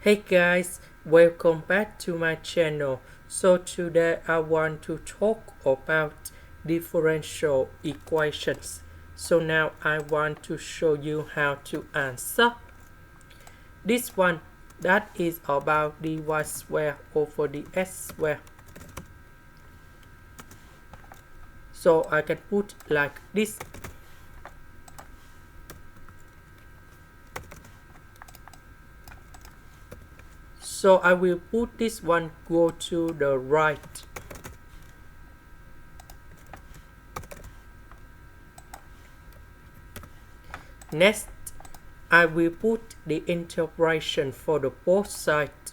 Hey guys, welcome back to my channel. So today I want to talk about differential equations. So now I want to show you how to answer this one, that is about dy squared over dx squared. So I can put like this. So I will put this one go to the right. Next, I will put the integration for the both sides.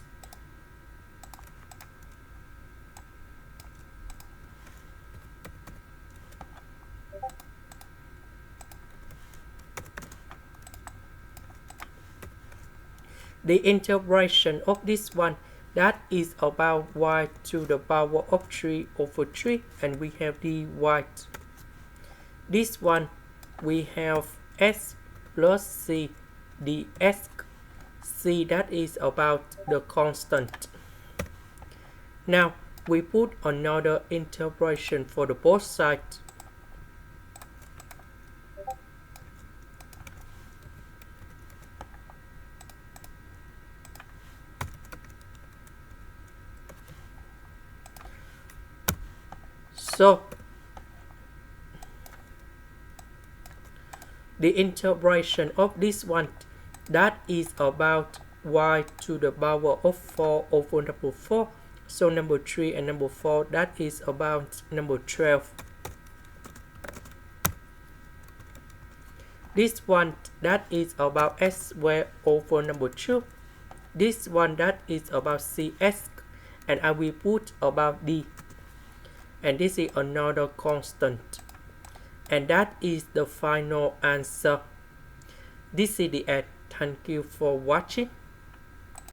The integration of this one, that is about y to the power of 3 over 3, and we have dy. This one we have s plus c dx. C, that is about the constant. Now we put another integration for the both sides. So the integration of this one, that is about y to the power of 4 over number 4. So number 3 and number 4, that is about number 12. This one, that is about s squared over number 2. This one, that is about cs, and I will put about d. And this is another constant. And that is the final answer. This is the end. Thank you for watching.